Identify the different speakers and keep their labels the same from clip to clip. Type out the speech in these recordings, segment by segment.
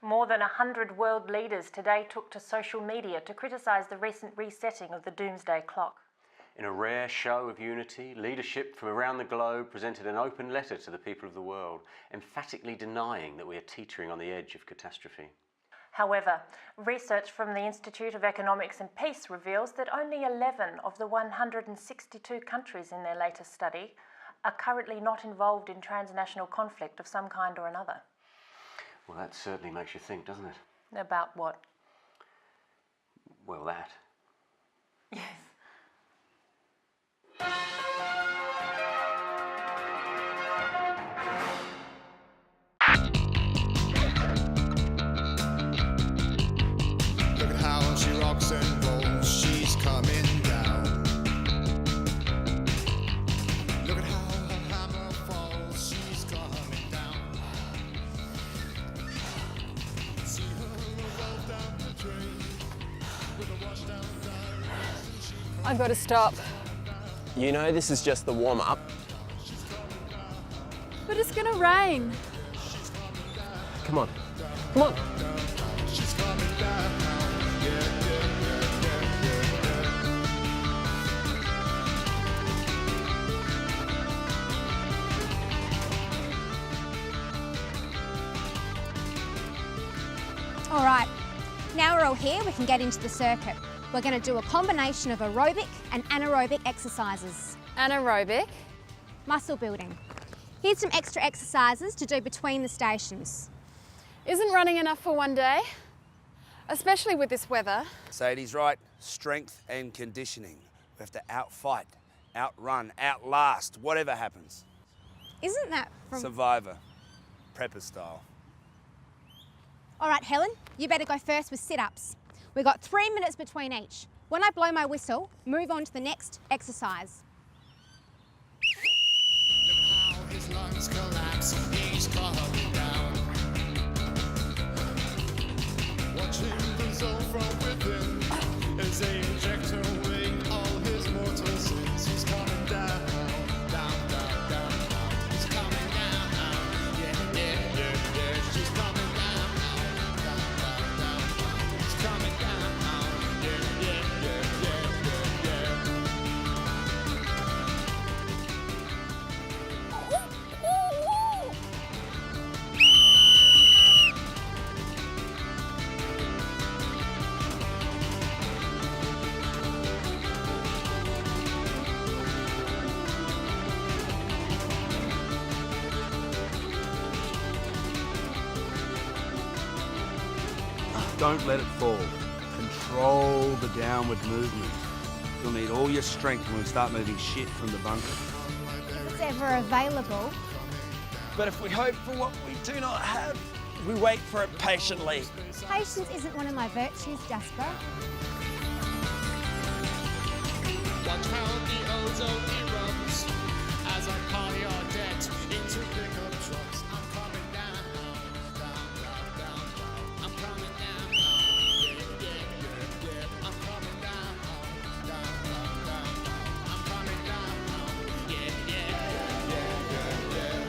Speaker 1: More than 100 world leaders today took to social media to criticise the recent resetting of the doomsday clock.
Speaker 2: In a rare show of unity, leadership from around the globe presented an open letter to the people of the world, emphatically denying that we are teetering on the edge of catastrophe.
Speaker 1: However, research from the Institute of Economics and Peace reveals that only 11 of the 162 countries in their latest study are currently not involved in transnational conflict of some kind or another.
Speaker 2: Well, that certainly makes you think, doesn't it?
Speaker 1: About what?
Speaker 2: Well, that.
Speaker 1: Yes.
Speaker 3: Look at how she rocks and rolls, she's coming down. Look at how her hammer falls, she's coming down. See her roll down the drain with a wash down diaries.
Speaker 4: I've got to stop.
Speaker 5: You know this is just the warm-up.
Speaker 4: But it's gonna rain.
Speaker 5: Come on. Come on.
Speaker 3: She's coming down.
Speaker 6: All right, now we're all here, we can get into the circuit. We're going to do a combination of aerobic and anaerobic exercises.
Speaker 4: Anaerobic.
Speaker 6: Muscle building. Here's some extra exercises to do between the stations.
Speaker 4: Isn't running enough for one day? Especially with this weather.
Speaker 7: Sadie's right. Strength and conditioning. We have to outfight, outrun, outlast, whatever happens.
Speaker 6: Isn't that from...
Speaker 7: Survivor. Prepper style.
Speaker 6: All right, Helen, you better go first with sit-ups. We've got 3 minutes between each. When I blow my whistle, move on to the next exercise.
Speaker 3: Look how his lungs collapse, he's coming down. Watch him dissolve from within as they inject away all his mortal sins. He's coming down, down, down, down. He's coming down, yeah, yeah, yeah, yeah. She's coming down, down, down, down. He's coming down, yeah, yeah, yeah, yeah, yeah, yeah.
Speaker 7: Don't let it fall. Control the downward movement. You'll need all your strength when we start moving shit from the bunker.
Speaker 6: If it's ever available.
Speaker 5: But if we hope for what we do not have, we wait for it patiently.
Speaker 6: Patience isn't one of my virtues, Jasper.
Speaker 3: Watch how the ozone erupts as I party our debt into pickup trucks. I'm coming down, down, down, down, down. I'm coming down, yeah, yeah, yeah, yeah. I'm coming down, down, down, down, down. I'm coming down, yeah, yeah, yeah, yeah, yeah, yeah.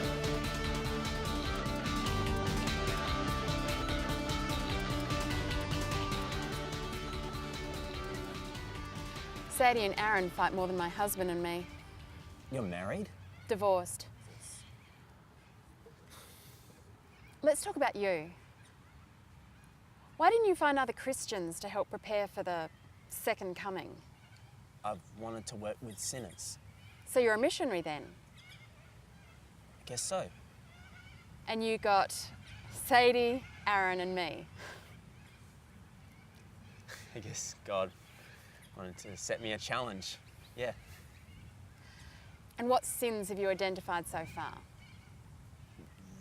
Speaker 4: Sadie and Aaron fight more than my husband and me.
Speaker 5: You're married?
Speaker 4: Divorced. Let's talk about you. Why didn't you find other Christians to help prepare for the second coming?
Speaker 5: I've wanted to work with sinners.
Speaker 4: So you're a missionary then?
Speaker 5: I guess so.
Speaker 4: And you got Sadie, Aaron and me.
Speaker 5: I guess God wanted to set me a challenge. Yeah.
Speaker 4: And what sins have you identified so far?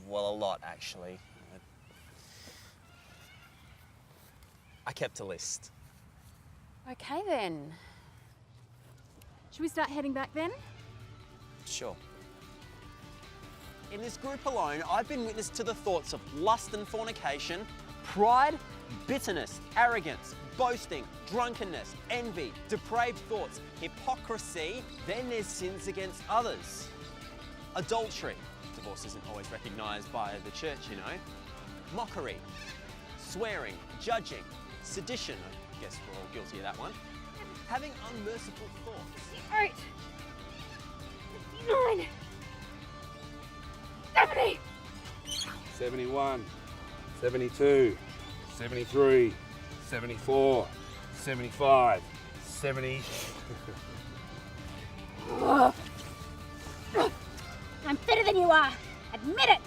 Speaker 5: Well, a lot, actually. I kept a list.
Speaker 4: Okay then. Should we start heading back then?
Speaker 5: Sure. In this group alone, I've been witness to the thoughts of lust and fornication, pride, bitterness, arrogance, boasting, drunkenness, envy, depraved thoughts, hypocrisy. Then there's sins against others. Adultery. Divorce isn't always recognised by the church, you know. Mockery. swearing, judging, sedition, I guess we're all guilty of that one, having unmerciful thoughts,
Speaker 6: 8, 9, 70.
Speaker 7: 71, 72, 73, 74, 75, 70.
Speaker 6: I'm fitter than you are. Admit it.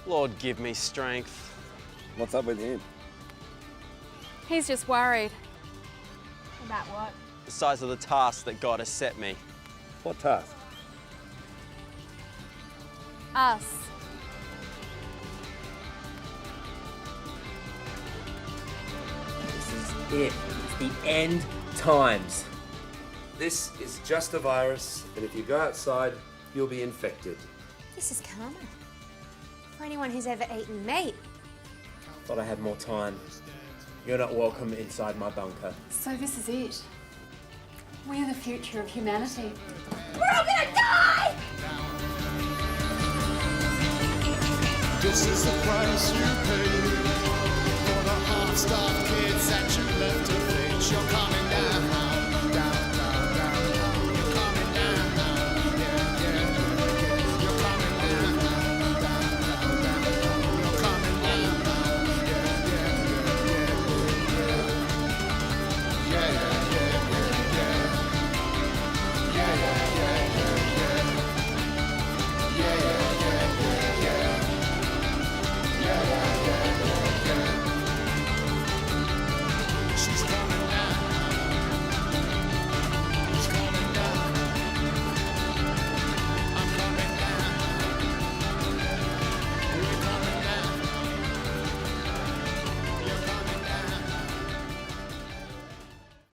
Speaker 5: Lord, give me strength.
Speaker 7: What's up with him?
Speaker 4: He's just worried.
Speaker 6: About what?
Speaker 5: The size of the task that God has set me.
Speaker 7: What task?
Speaker 4: Us.
Speaker 8: This is it. It's the end times.
Speaker 7: This is just a virus, and if you go outside, you'll be infected.
Speaker 6: This is karma. For anyone who's ever eaten meat.
Speaker 8: Thought I had more time. You're not welcome inside my bunker.
Speaker 4: So this is it. We're the future of humanity.
Speaker 6: We're all gonna die!
Speaker 3: This is the price you pay for the half-starved kids that you left to